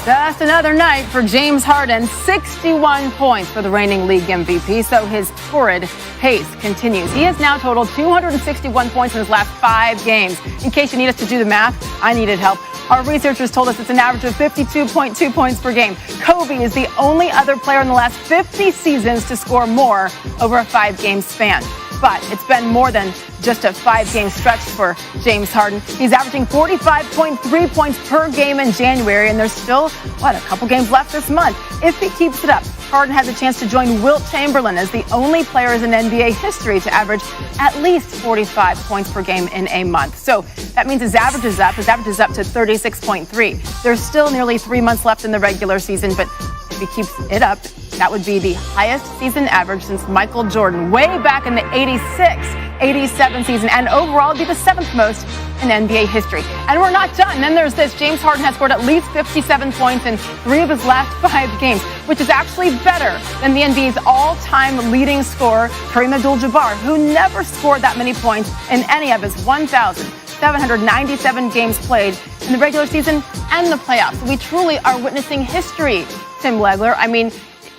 Just another night for James Harden, 61 points for the reigning league MVP, so his torrid pace continues. He has now totaled 261 points in his last 5 games. In case you need us to do the math, I needed help. Our researchers told us it's an average of 52.2 points per game. Kobe is the only other player in the last 50 seasons to score more over a 5-game span. But it's been more than just a 5-game stretch for James Harden. He's averaging 45.3 points per game in January, and there's still, a couple games left this month. If he keeps it up, Harden has a chance to join Wilt Chamberlain as the only player in NBA history to average at least 45 points per game in a month. So that means his average is up. His average is up to 36.3. There's still nearly 3 months left in the regular season, but if he keeps it up, that would be the highest season average since Michael Jordan way back in the 86-87 season, and overall it'd be the 7th most in NBA history. And we're not done. Then there's this. James Harden has scored at least 57 points in 3 of his last 5 games, which is actually better than the NBA's all-time leading scorer, Kareem Abdul-Jabbar, who never scored that many points in any of his 1,797 games played in the regular season and the playoffs. We truly are witnessing history, Tim Legler. I mean,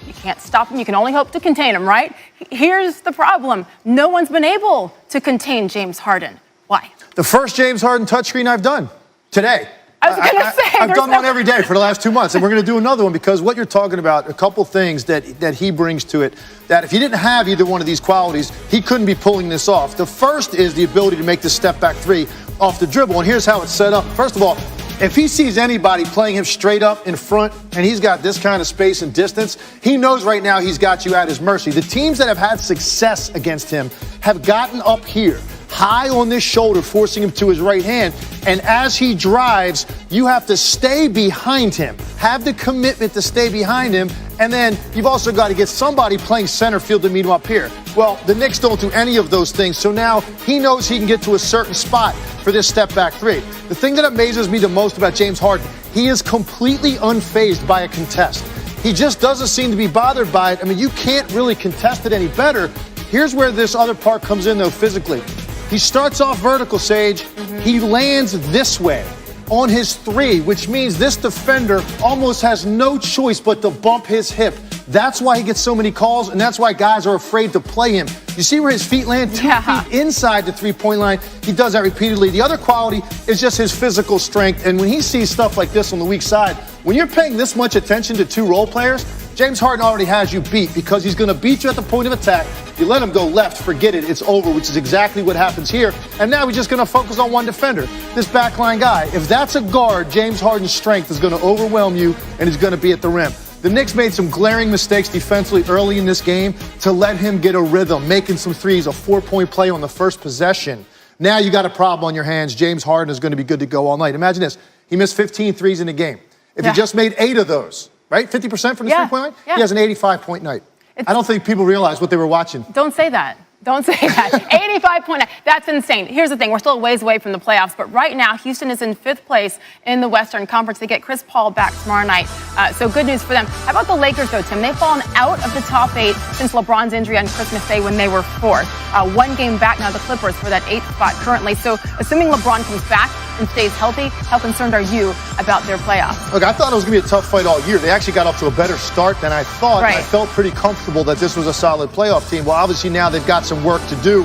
you can't stop him. You can only hope to contain him, right? Here's the problem. No one's been able to contain James Harden. Why? The first James Harden touchscreen I've done today. I was going to say. I've done one every day for the last 2 months, and we're going to do another one because what you're talking about, a couple things that he brings to it, that if he didn't have either one of these qualities, he couldn't be pulling this off. The first is the ability to make the step-back 3 off the dribble, and here's how it's set up. First of all, if he sees anybody playing him straight up in front and he's got this kind of space and distance, he knows right now he's got you at his mercy. The teams that have had success against him have gotten up here, high on this shoulder, forcing him to his right hand. And as he drives, you have to stay behind him, have the commitment to stay behind him. And then you've also got to get somebody playing center field to meet him up here. Well, the Knicks don't do any of those things. So now he knows he can get to a certain spot for this step back 3. The thing that amazes me the most about James Harden, he is completely unfazed by a contest. He just doesn't seem to be bothered by it. I mean, you can't really contest it any better. Here's where this other part comes in, though, physically. He starts off vertical, Sage. He lands this way on his 3, which means this defender almost has no choice but to bump his hip. That's why he gets so many calls, and that's why guys are afraid to play him. You see where his feet land? 2 feet inside the 3-point line. He does that repeatedly. The other quality is just his physical strength, and when he sees stuff like this on the weak side, when you're paying this much attention to 2 role players, James Harden already has you beat because he's going to beat you at the point of attack. You let him go left, forget it, it's over, which is exactly what happens here. And now we're just going to focus on one defender, this backline guy. If that's a guard, James Harden's strength is going to overwhelm you, and he's going to be at the rim. The Knicks made some glaring mistakes defensively early in this game to let him get a rhythm, making some threes, a 4-point play on the first possession. Now you got a problem on your hands. James Harden is going to be good to go all night. Imagine this. He missed 15 threes in the game. If he just made 8 of those, right? 50% from the 3-point line? He has an 85-point night. I don't think people realize what they were watching. Don't say that. Don't say that. 85.9. That's insane. Here's the thing. We're still a ways away from the playoffs, but right now, Houston is in 5th place in the Western Conference. They get Chris Paul back tomorrow night, so good news for them. How about the Lakers, though, Tim? They've fallen out of the top 8 since LeBron's injury on Christmas Day when they were 4th. 1 game back now, the Clippers for that 8th spot currently. So assuming LeBron comes back and stays healthy, how concerned are you about their playoffs? Look, I thought it was going to be a tough fight all year. They actually got off to a better start than I thought. Right. I felt pretty comfortable that this was a solid playoff team. Well, obviously now they've got some work to do.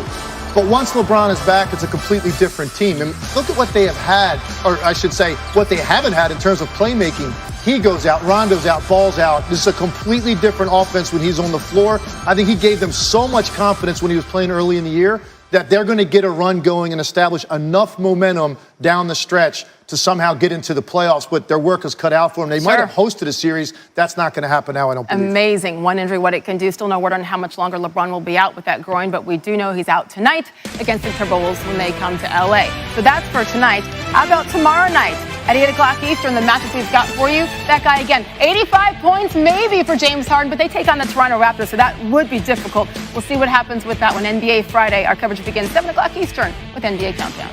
But once LeBron is back, it's a completely different team. And look at what they have had, or I should say, what they haven't had in terms of playmaking. He goes out, Rondo's out, Ball's out. This is a completely different offense when he's on the floor. I think he gave them so much confidence when he was playing early in the year that they're going to get a run going and establish enough momentum down the stretch to somehow get into the playoffs, but their work is cut out for them. They might have hosted a series. That's not going to happen now, I don't believe. Amazing. One injury, what it can do. Still no word on how much longer LeBron will be out with that groin, but we do know he's out tonight against the Timberwolves when they come to L.A. So that's for tonight. How about tomorrow night? At 8 o'clock Eastern, the matchup we've got for you, that guy again, 85 points maybe for James Harden, but they take on the Toronto Raptors, so that would be difficult. We'll see what happens with that one. NBA Friday, our coverage begins 7 o'clock Eastern with NBA Countdown.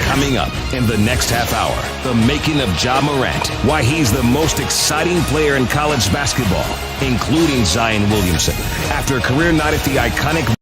Coming up in the next half hour, the making of Ja Morant, why he's the most exciting player in college basketball, including Zion Williamson. After a career night at the iconic